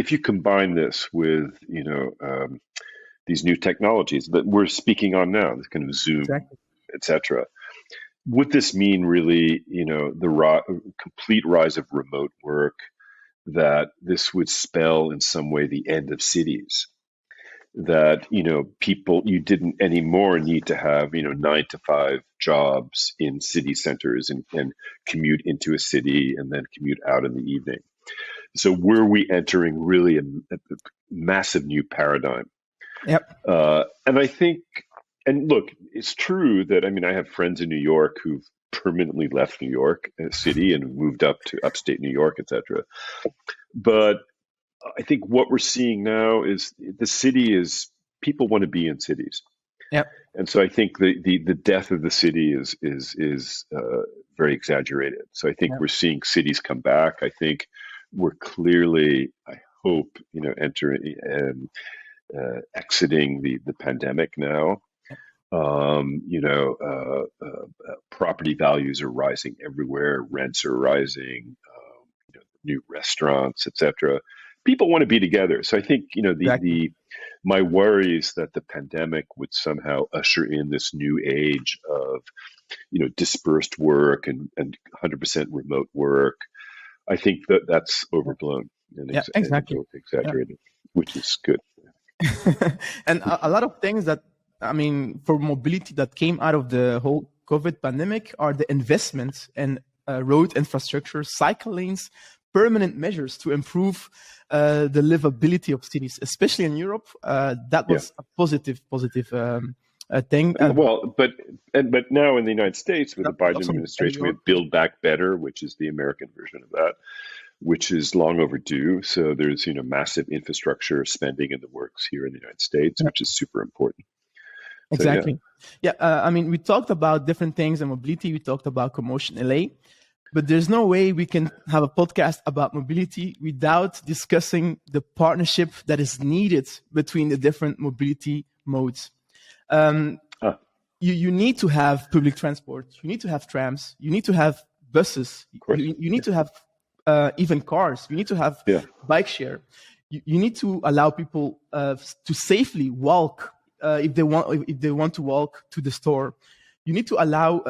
if you combine this with, these new technologies that we're speaking on now, this kind of Zoom, Exactly. etc., would this mean really, the complete rise of remote work, that this would spell in some way the end of cities? That, people, you didn't anymore need to have, 9 to 5 jobs in city centers and commute into a city and then commute out in the evening. So were we entering really a massive new paradigm? Yep. And I think, and look, it's true that, I have friends in New York who've permanently left New York City and moved up to upstate New York, etc. But I think what we're seeing now is people want to be in cities. Yep. And so I think the death of the city is very exaggerated. So I think we're seeing cities come back. I think we're clearly, I hope, entering exiting the pandemic now. Property values are rising everywhere. Rents are rising. New restaurants, etc. People want to be together. So I think, Exactly. my worry is that the pandemic would somehow usher in this new age of, dispersed work and 100% remote work. I think that's overblown and Exactly. exaggerated, which is good. And a lot of things that, for mobility that came out of the whole COVID pandemic are the investments in road infrastructure, cycle lanes, permanent measures to improve the livability of cities, especially in Europe. That was a positive thing. But now in the United States, with the Biden administration, we have Build Back Better, which is the American version of that, which is long overdue. So there's, massive infrastructure spending in the works here in the United States, which is super important. Exactly. So, we talked about different things in mobility. We talked about CoMotion LA. But there's no way we can have a podcast about mobility without discussing the partnership that is needed between the different mobility modes. You need to have public transport. You need to have trams. You need to have buses. You need to have even cars. You need to have bike share. You need to allow people to safely walk if they want to walk to the store. You need to allow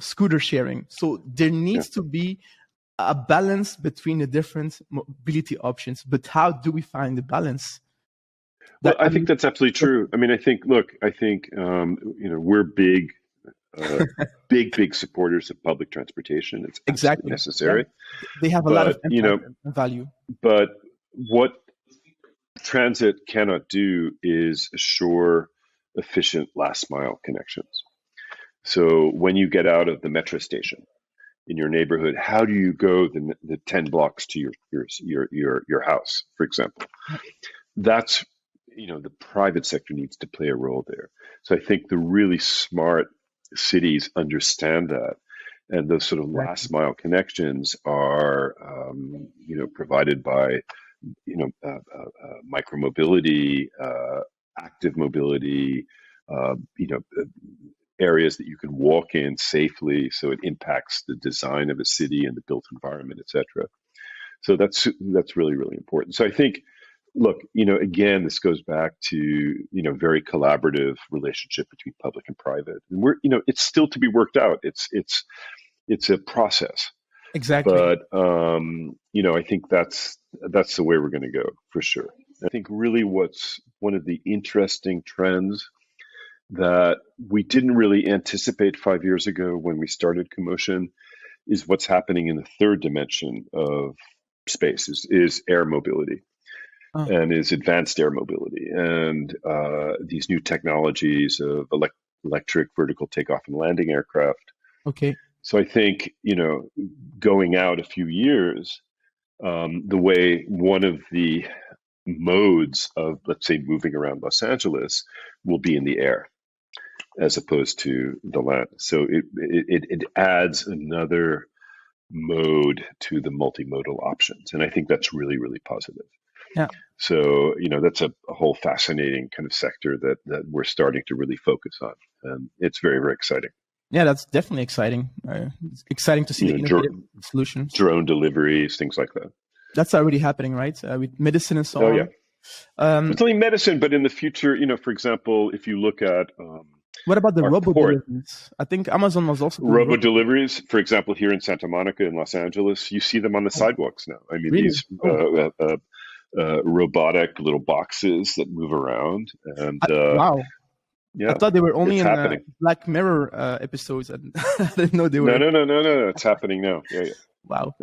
scooter sharing. So there needs to be a balance between the different mobility options. But how do we find the balance? Well, I think that's absolutely true. I think we're big supporters of public transportation. It's absolutely necessary. Yeah. They have a lot of impact and value. But what transit cannot do is assure efficient last mile connections. So when you get out of the metro station in your neighborhood, how do you go the 10 blocks to your house, for example? That's, the private sector needs to play a role there. So I think the really smart cities understand that, and those sort of last mile connections are, provided by, micromobility, active mobility, areas that you can walk in safely, so it impacts the design of a city and the built environment, etc. So that's really, really important. So I think, look, again, this goes back to, very collaborative relationship between public and private. And it's still to be worked out. It's a process. Exactly. But, I think that's the way we're going to go, for sure. I think really what's one of the interesting trends that we didn't really anticipate 5 years ago when we started CoMotion is what's happening in the third dimension of space is air mobility. And is advanced air mobility, and these new technologies of electric vertical takeoff and landing aircraft. Okay. So I think, going out a few years, the way one of the modes of, let's say, moving around Los Angeles will be in the air as opposed to the land. So it adds another mode to the multimodal options. And I think that's really, really positive. Yeah. So, that's a whole fascinating kind of sector that we're starting to really focus on. And it's very, very exciting. Yeah, that's definitely exciting. It's exciting to see the innovative solutions. Drone deliveries, things like that. That's already happening, right? With medicine and so on. Yeah. It's only medicine, but in the future, for example, if you look at what about the robo port, deliveries? I think Amazon was also doing robo deliveries. For example, here in Santa Monica in Los Angeles, you see them on the sidewalks now. I mean, really? these robotic little boxes that move around, and wow. yeah, I thought they were only in happening. Black Mirror episodes, and I didn't know they were. No. It's happening now. Yeah. Wow.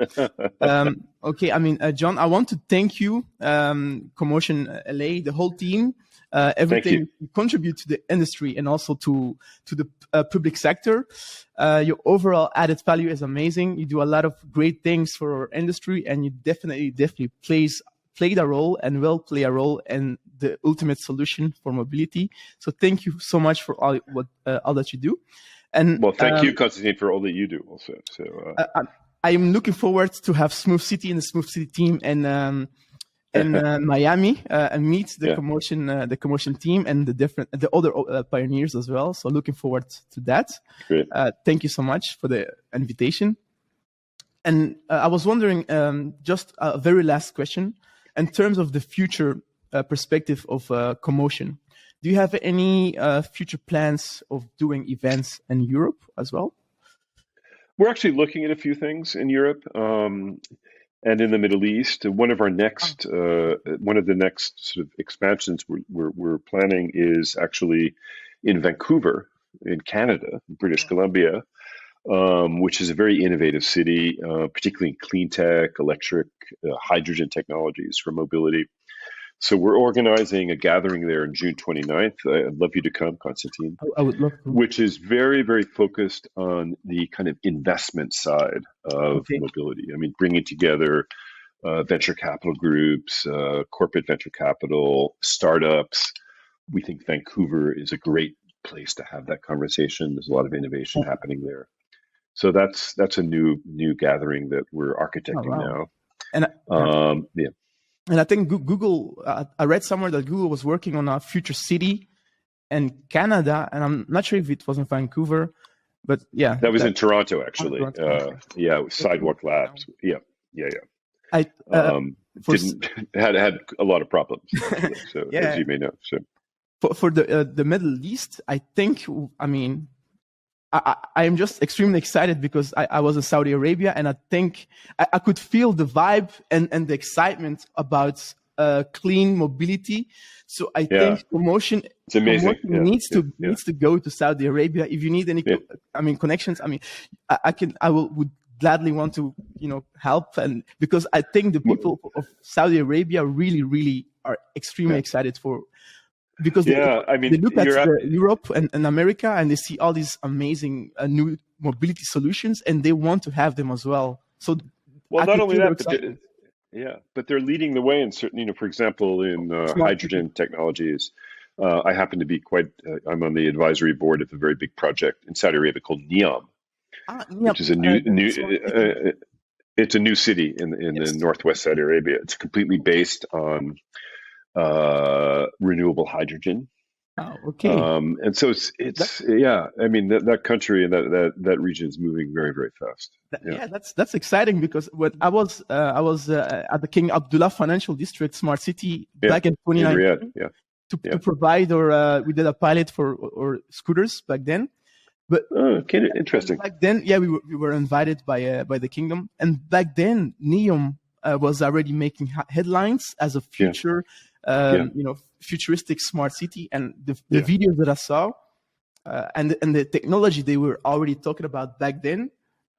Okay. I mean, John, I want to thank you, CoMotion LA, the whole team, everything you contribute to the industry and also to the public sector. Your overall added value is amazing. You do a lot of great things for our industry, and you definitely played a role and will play a role in the ultimate solution for mobility. So thank you so much for all that you do. And well, thank you, Constantine, for all that you do also. So I'm looking forward to have Smooth City and the Smooth City team in Miami and meet the CoMotion team and the other pioneers as well. So looking forward to that. Great. Thank you so much for the invitation. And I was wondering, just a very last question, in terms of the future perspective of CoMotion, do you have any future plans of doing events in Europe as well? We're actually looking at a few things in Europe and in the Middle East. One of the next sort of expansions we're planning is actually in Vancouver, in Canada, British Columbia, which is a very innovative city, particularly in clean tech, electric, hydrogen technologies for mobility. So we're organizing a gathering there on June 29th. I'd love you to come, Constantine. I would love to. Which is very, very focused on the kind of investment side of mobility. I mean, bringing together venture capital groups, corporate venture capital, startups. We think Vancouver is a great place to have that conversation. There's a lot of innovation happening there. So that's a new gathering that we're architecting now. And And I think Google, I read somewhere that Google was working on a future city in Canada, and I'm not sure if it was in Vancouver, but yeah. That was in Toronto, actually. It was Sidewalk Labs. Yeah. Had a lot of problems, actually, so as you may know. So for the Middle East, I think, I mean, I am just extremely excited because I was in Saudi Arabia, and I think I could feel the vibe and the excitement about clean mobility. So I think CoMotion needs to go to Saudi Arabia. If you need any, connections. I mean, I would gladly want to help, and because I think the people of Saudi Arabia really are extremely excited for. Because they look at Europe and America, and they see all these amazing new mobility solutions, and they want to have them as well. So, not only that, but they're leading the way in certain, for example, in hydrogen technologies. I happen to be I'm on the advisory board of a very big project in Saudi Arabia called NEOM, which is it's a new city in the northwest Saudi Arabia. It's completely based on renewable hydrogen. And so it's I mean that country and that region is moving very, very fast. That's exciting, because when I was at the King Abdullah Financial District Smart City back in 2019 to provide, or we did a pilot for scooters back then. But interesting. Back then, we were invited by the kingdom, and back then NEOM was already making headlines as a future. Futuristic smart city, and the videos that I saw and the technology they were already talking about back then.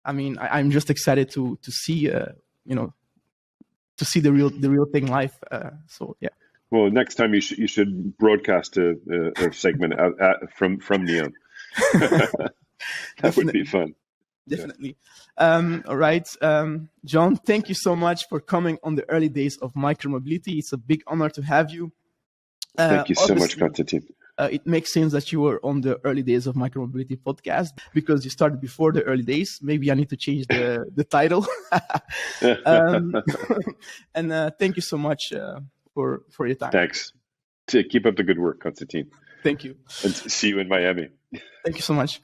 I mean, I'm just excited to see the real thing live. Well, next time you should broadcast a segment from NEOM. That would be fun. Definitely. All right. John, thank you so much for coming on the early days of micromobility. It's a big honor to have you. Thank you so much, Constantine. It makes sense that you were on the early days of micromobility podcast, because you started before the early days. Maybe I need to change the title. And thank you so much for your time. Thanks. Keep up the good work, Constantine. Thank you. And see you in Miami. Thank you so much.